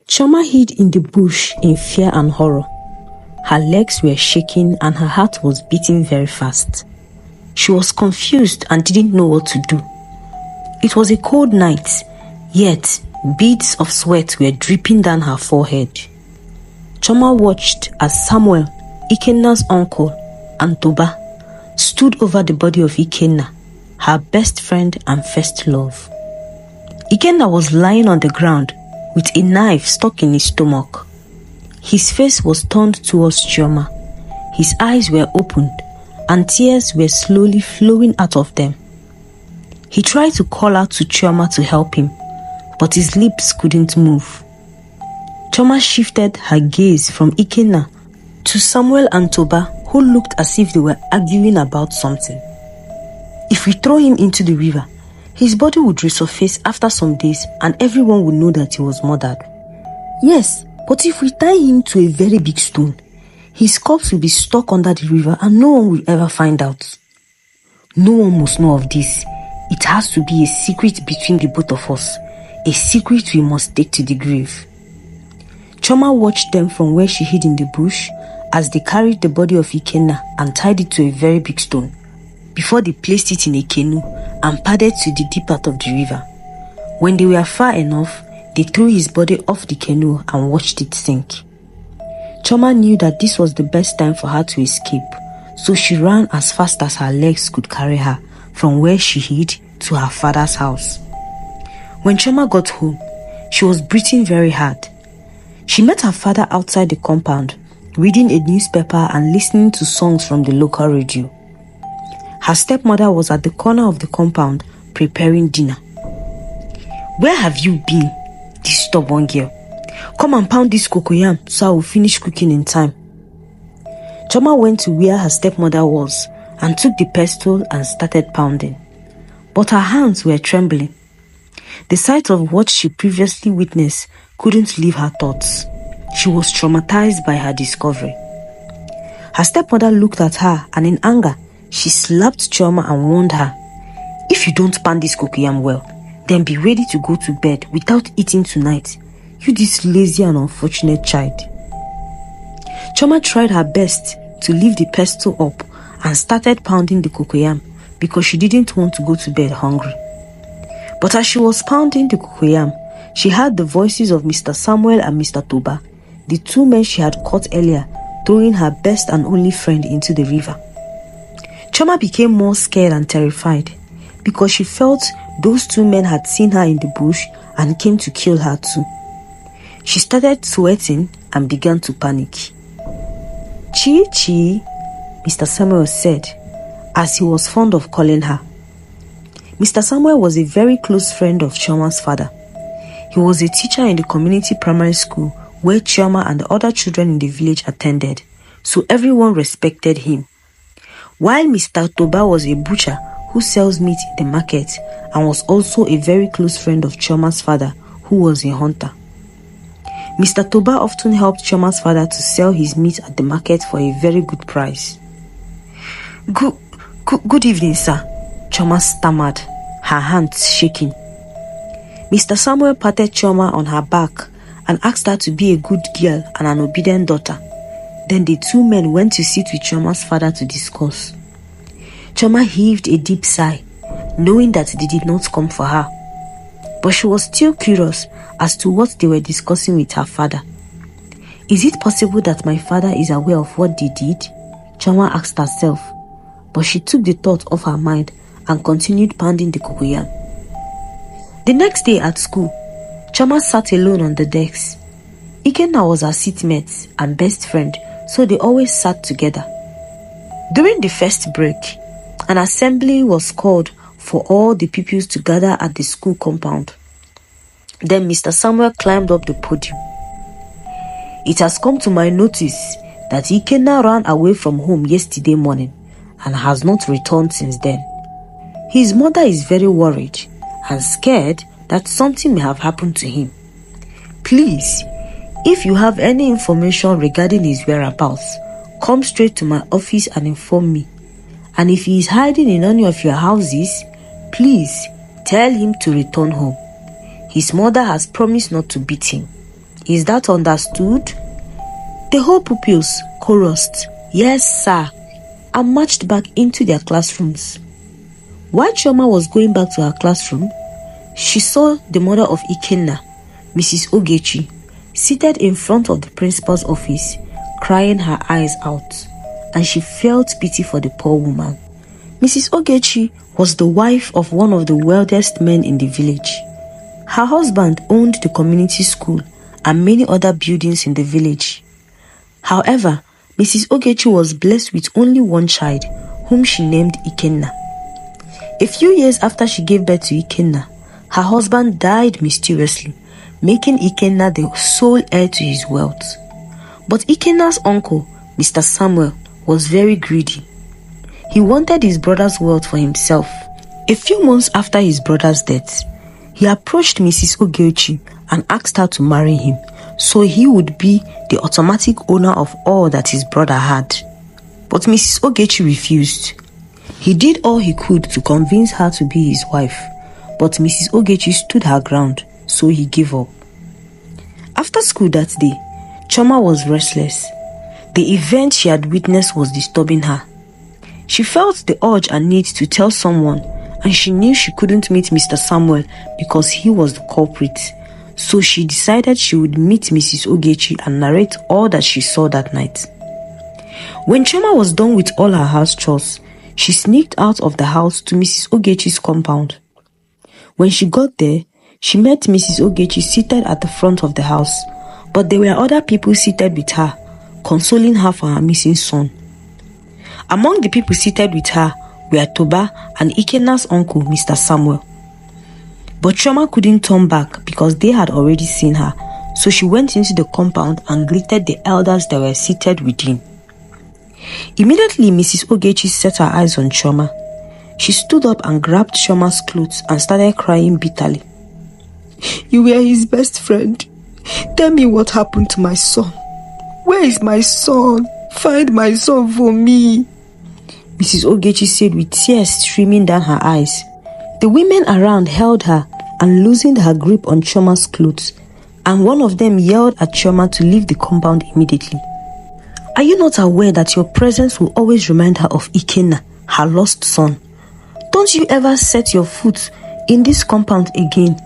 Chioma hid in the bush in fear and horror. Her legs were shaking and her heart was beating very fast. She was confused and didn't know what to do. It was a cold night, yet beads of sweat were dripping down her forehead. Chioma watched as Samuel, Ikenna's uncle, and Toba stood over the body of Ikenna, her best friend and first love. Ikenna was lying on the ground with a knife stuck in his stomach. His face was turned towards Chioma. His eyes were opened and tears were slowly flowing out of them. He tried to call out to Chioma to help him, but his lips couldn't move. Chioma shifted her gaze from Ikenna to Samuel and Toba, who looked as if they were arguing about something. If we throw him into the river, his body would resurface after some days and everyone would know that he was murdered. Yes, but if we tie him to a very big stone, his corpse will be stuck under the river and no one will ever find out. No one must know of this. It has to be a secret between the both of us, a secret we must take to the grave. Chioma watched them from where she hid in the bush as they carried the body of Ikenna and tied it to a very big stone, before they placed it in a canoe and paddled to the deep part of the river. When they were far enough, they threw his body off the canoe and watched it sink. Chioma knew that this was the best time for her to escape, so she ran as fast as her legs could carry her from where she hid to her father's house. When Chioma got home, she was breathing very hard. She met her father outside the compound, reading a newspaper and listening to songs from the local radio. Her stepmother was at the corner of the compound preparing dinner. "Where have you been, this stubborn girl? Come and pound this cocoyam so I will finish cooking in time." Chioma went to where her stepmother was and took the pestle and started pounding. But her hands were trembling. The sight of what she previously witnessed couldn't leave her thoughts. She was traumatized by her discovery. Her stepmother looked at her and in anger, she slapped Chioma and warned her, "If you don't pound this cocoyam well, then be ready to go to bed without eating tonight. You this lazy and unfortunate child." Chioma tried her best to lift the pestle up and started pounding the cocoyam because she didn't want to go to bed hungry. But as she was pounding the cocoyam, she heard the voices of Mr. Samuel and Mr. Toba, the two men she had caught earlier, throwing her best and only friend into the river. Chioma became more scared and terrified because she felt those two men had seen her in the bush and came to kill her too. She started sweating and began to panic. "Chi Chi," Mr. Samuel said, as he was fond of calling her. Mr. Samuel was a very close friend of Chioma's father. He was a teacher in the community primary school where Chioma and the other children in the village attended, so everyone respected him. While Mr. Toba was a butcher who sells meat in the market and was also a very close friend of Chioma's father, who was a hunter. Mr. Toba often helped Chioma's father to sell his meat at the market for a very good price. Good evening, sir," Chioma stammered, her hands shaking. Mr. Samuel patted Chioma on her back and asked her to be a good girl and an obedient daughter. Then the two men went to sit with Chioma's father to discuss. Chioma heaved a deep sigh, knowing that they did not come for her. But she was still curious as to what they were discussing with her father. "Is it possible that my father is aware of what they did?" Chioma asked herself, but she took the thought off her mind and continued pounding the cocoyam. The next day at school, Chioma sat alone on the desk. Ikenna was her seatmate and best friend, so they always sat together. During the first break, an assembly was called for all the pupils to gather at the school compound. Then Mr. Samuel climbed up the podium. "It has come to my notice that Ikenna ran away from home yesterday morning and has not returned since then. His mother is very worried and scared that something may have happened to him. Please, if you have any information regarding his whereabouts, come straight to my office and inform me. And if he is hiding in any of your houses, please tell him to return home. His mother has promised not to beat him. Is that understood? The whole pupils chorused, "Yes, sir," and marched back into their classrooms. While Chioma was going back to her classroom, she saw the mother of Ikenna, Mrs. Ogechi, seated in front of the principal's office, crying her eyes out, and she felt pity for the poor woman. Mrs. Ogechi was the wife of one of the wealthiest men in the village. Her husband owned the community school and many other buildings in the village. However, Mrs. Ogechi was blessed with only one child, whom she named Ikenna. A few years after she gave birth to Ikenna, her husband died mysteriously, making Ikenna the sole heir to his wealth. But Ikenna's uncle, Mr. Samuel, was very greedy. He wanted his brother's wealth for himself. A few months after his brother's death, he approached Mrs. Ogechi and asked her to marry him, so he would be the automatic owner of all that his brother had. But Mrs. Ogechi refused. He did all he could to convince her to be his wife, but Mrs. Ogechi stood her ground, so he gave up. After school that day, Chioma was restless. The event she had witnessed was disturbing her. She felt the urge and need to tell someone, and she knew she couldn't meet Mr. Samuel because he was the culprit. So she decided she would meet Mrs. Ogechi and narrate all that she saw that night. When Chioma was done with all her house chores, she sneaked out of the house to Mrs. Ogechi's compound. When she got there, she met Mrs. Ogechi seated at the front of the house, but there were other people seated with her, consoling her for her missing son. Among the people seated with her were Toba and Ikenna's uncle, Mr. Samuel. But Chioma couldn't turn back because they had already seen her, so she went into the compound and greeted the elders that were seated within. Immediately, Mrs. Ogechi set her eyes on Chioma. She stood up and grabbed Chioma's clothes and started crying bitterly. "You were his best friend. Tell me what happened to my son. Where is my son? Find my son for me," Mrs. Ogechi said with tears streaming down her eyes. The women around held her and loosened her grip on Chioma's clothes, and one of them yelled at Chioma to leave the compound immediately. "Are you not aware that your presence will always remind her of Ikenna, her lost son? Don't you ever set your foot in this compound again,"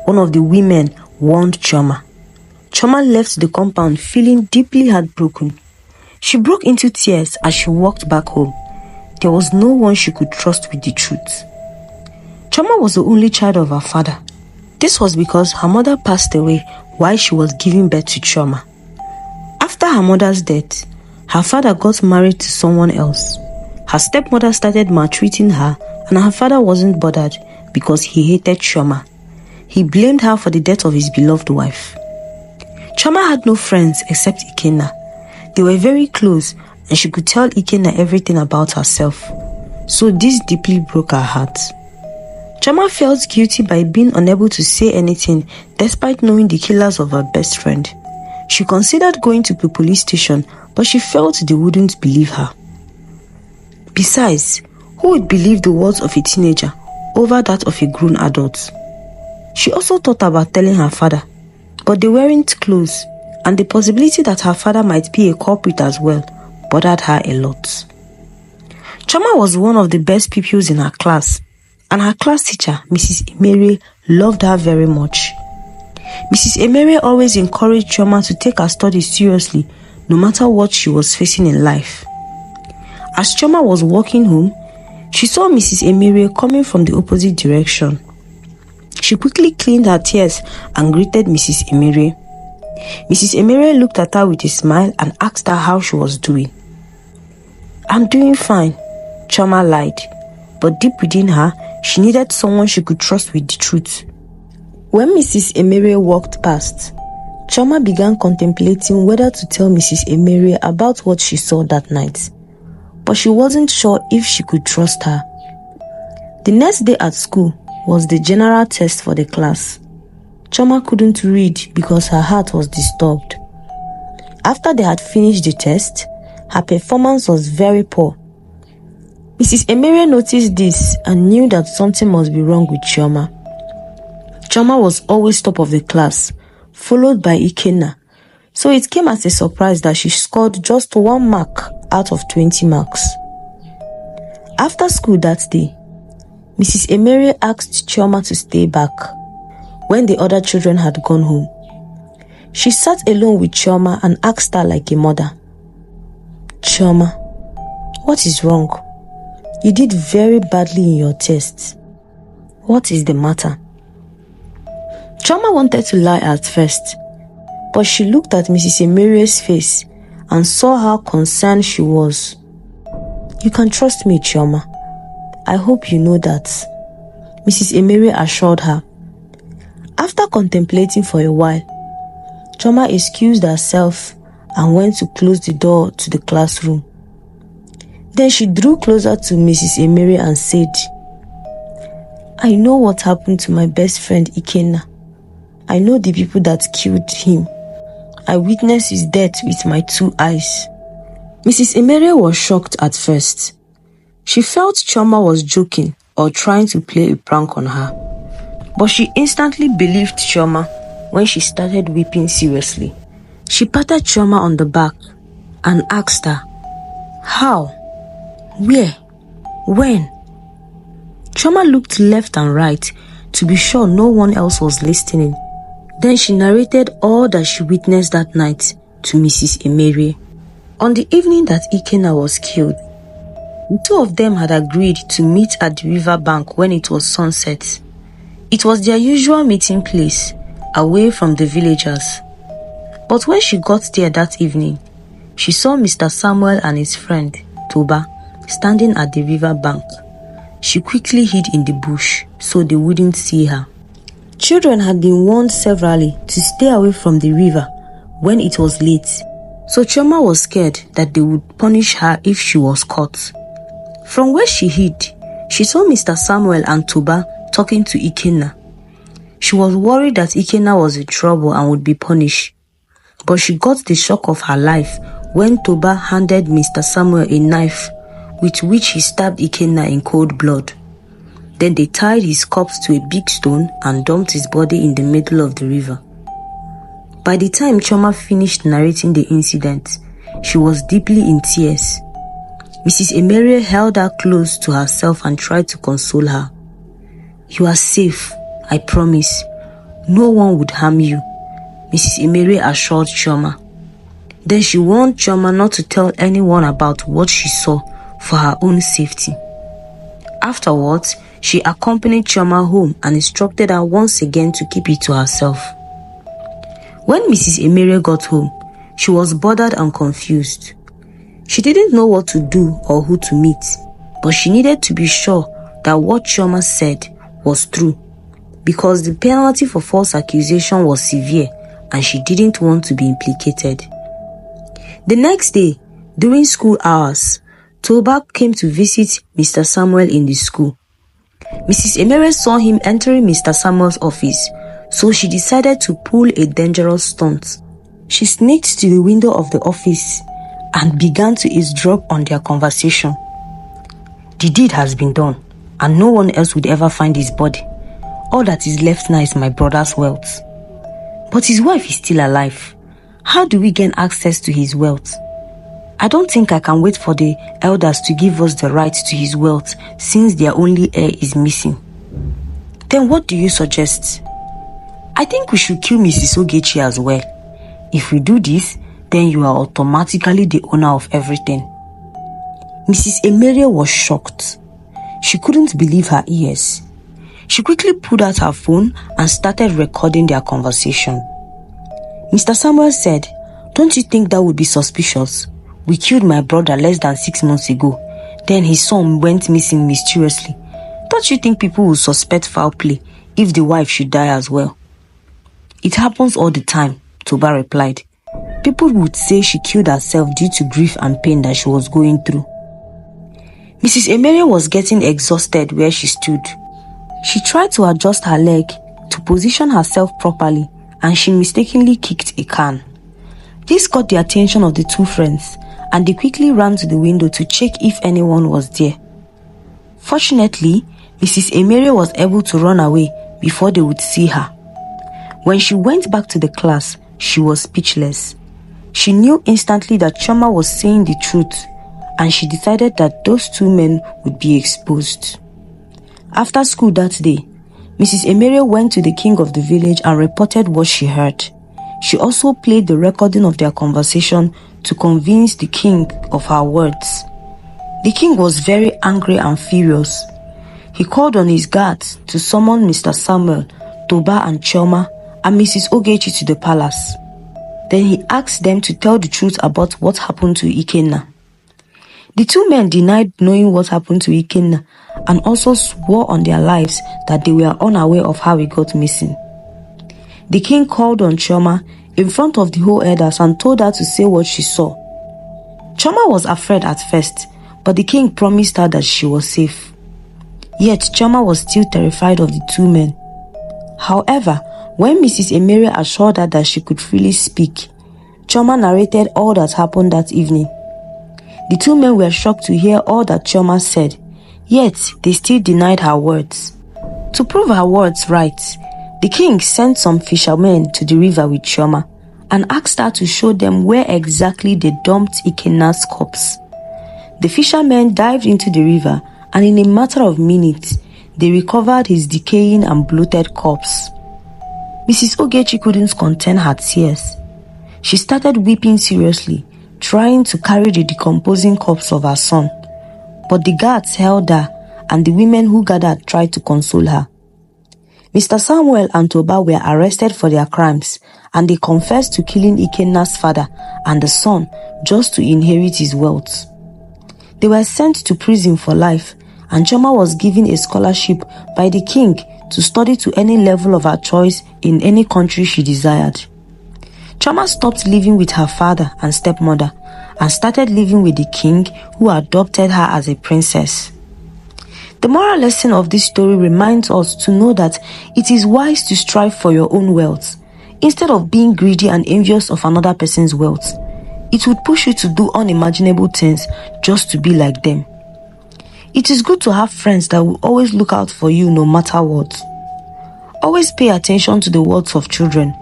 one of the women warned Chioma. Chioma left the compound feeling deeply heartbroken. She broke into tears as she walked back home. There was no one she could trust with the truth. Chioma was the only child of her father. This was because her mother passed away while she was giving birth to Chioma. After her mother's death, her father got married to someone else. Her stepmother started maltreating her, and her father wasn't bothered because he hated Chioma. He blamed her for the death of his beloved wife. Chioma had no friends except Ikenna. They were very close, and she could tell Ikenna everything about herself. So this deeply broke her heart. Chioma felt guilty by being unable to say anything despite knowing the killers of her best friend. She considered going to the police station, but she felt they wouldn't believe her. Besides, who would believe the words of a teenager over that of a grown adult? She also thought about telling her father, but they weren't close, and the possibility that her father might be a culprit as well bothered her a lot. Chioma was one of the best pupils in her class, and her class teacher, Mrs. Emere, loved her very much. Mrs. Emere always encouraged Chioma to take her studies seriously, no matter what she was facing in life. As Chioma was walking home, she saw Mrs. Emere coming from the opposite direction. She quickly cleaned her tears and greeted Mrs. Emere. Mrs. Emere looked at her with a smile and asked her how she was doing. "I'm doing fine," Chioma lied, but deep within her, she needed someone she could trust with the truth. When Mrs. Emere walked past, Chioma began contemplating whether to tell Mrs. Emere about what she saw that night, but she wasn't sure if she could trust her. The next day at school was the general test for the class. Chioma couldn't read because her heart was disturbed. After they had finished the test, her performance was very poor. Mrs. Emere noticed this and knew that something must be wrong with Chioma. Chioma was always top of the class, followed by Ikenna. So it came as a surprise that she scored just 1 mark out of 20 marks. After school that day, Mrs. Emerie asked Chioma to stay back when the other children had gone home. She sat alone with Chioma and asked her like a mother, "Chioma, what is wrong? You did very badly in your test. What is the matter?" Chioma wanted to lie at first, but she looked at Mrs. Emerie's face and saw how concerned she was. "You can trust me, Chioma. I hope you know that," Mrs. Emerie assured her. After contemplating for a while, Chioma excused herself and went to close the door to the classroom. Then she drew closer to Mrs. Emerie and said, "I know what happened to my best friend Ikenna. I know the people that killed him. I witnessed his death with my 2 eyes." Mrs. Emerie was shocked at first. She felt Chioma was joking or trying to play a prank on her. But she instantly believed Chioma when she started weeping seriously. She patted Chioma on the back and asked her, "How? Where? When?" Chioma looked left and right to be sure no one else was listening. Then she narrated all that she witnessed that night to Mrs. Emerie. On the evening that Ikenna was killed, the 2 of them had agreed to meet at the river bank when it was sunset. It was their usual meeting place, away from the villagers. But when she got there that evening, she saw Mr. Samuel and his friend, Toba, standing at the river bank. She quickly hid in the bush so they wouldn't see her. Children had been warned severally to stay away from the river when it was late, so Chioma was scared that they would punish her if she was caught. From where she hid, she saw Mr. Samuel and Toba talking to Ikenna. She was worried that Ikenna was in trouble and would be punished, but she got the shock of her life when Toba handed Mr. Samuel a knife with which he stabbed Ikenna in cold blood. Then they tied his corpse to a big stone and dumped his body in the middle of the river. By the time Chioma finished narrating the incident, she was deeply in tears. Mrs. Emerie held her close to herself and tried to console her. "You are safe, I promise. No one would harm you," Mrs. Emerie assured Chioma. Then she warned Chioma not to tell anyone about what she saw for her own safety. Afterwards, she accompanied Chioma home and instructed her once again to keep it to herself. When Mrs. Emerie got home, she was bothered and confused. She didn't know what to do or who to meet, but she needed to be sure that what Chioma said was true, because the penalty for false accusation was severe and she didn't want to be implicated. The next day, during school hours, Toba came to visit Mr. Samuel in the school. Mrs. Emerie saw him entering Mr. Samuel's office, so she decided to pull a dangerous stunt. She sneaked to the window of the office and began to eavesdrop on their conversation. "The deed has been done, and no one else would ever find his body. All that is left now is my brother's wealth. But his wife is still alive. How do we gain access to his wealth? I don't think I can wait for the elders to give us the right to his wealth since their only heir is missing. Then what do you suggest? I think we should kill Mrs. Ogechi as well. If we do this, then you are automatically the owner of everything." Mrs. Emerie was shocked. She couldn't believe her ears. She quickly pulled out her phone and started recording their conversation. Mr. Samuel said, "Don't you think that would be suspicious? We killed my brother less than 6 months ago. Then his son went missing mysteriously. Don't you think people will suspect foul play if the wife should die as well?" "It happens all the time," Toba replied. "People would say she killed herself due to grief and pain that she was going through." Mrs. Emerie was getting exhausted where she stood. She tried to adjust her leg to position herself properly, and she mistakenly kicked a can. This caught the attention of the 2 friends, and they quickly ran to the window to check if anyone was there. Fortunately, Mrs. Emerie was able to run away before they would see her. When she went back to the class, she was speechless. She knew instantly that Chioma was saying the truth, and she decided that those two men would be exposed. After school that day, Mrs. Emerie went to the king of the village and reported what she heard. She also played the recording of their conversation to convince the king of her words. The king was very angry and furious. He called on his guards to summon Mr. Samuel, Toba and Chioma and Mrs. Ogechi to the palace. Then he asked them to tell the truth about what happened to Ikenna. The two men denied knowing what happened to Ikenna and also swore on their lives that they were unaware of how he got missing. The king called on Chioma in front of the whole elders and told her to say what she saw. Chioma was afraid at first, but the king promised her that she was safe. Yet Chioma was still terrified of the two men. However, when Mrs. Emerie assured her that she could freely speak, Chioma narrated all that happened that evening. The two men were shocked to hear all that Chioma said, yet they still denied her words. To prove her words right, the king sent some fishermen to the river with Chioma and asked her to show them where exactly they dumped Ikenna's corpse. The fishermen dived into the river, and in a matter of minutes, they recovered his decaying and bloated corpse. Mrs. Ogechi couldn't contain her tears. She started weeping seriously, trying to carry the decomposing corpse of her son. But the guards held her, and the women who gathered tried to console her. Mr. Samuel and Toba were arrested for their crimes, and they confessed to killing Ikenna's father and the son just to inherit his wealth. They were sent to prison for life, and Chioma was given a scholarship by the king to study to any level of her choice in any country she desired. Chioma stopped living with her father and stepmother and started living with the king, who adopted her as a princess. The moral lesson of this story reminds us to know that it is wise to strive for your own wealth instead of being greedy and envious of another person's wealth. It would push you to do unimaginable things just to be like them. It is good to have friends that will always look out for you no matter what. Always pay attention to the words of children,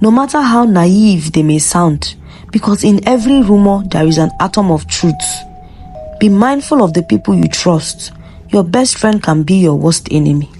no matter how naive they may sound, because in every rumor there is an atom of truth. Be mindful of the people you trust. Your best friend can be your worst enemy.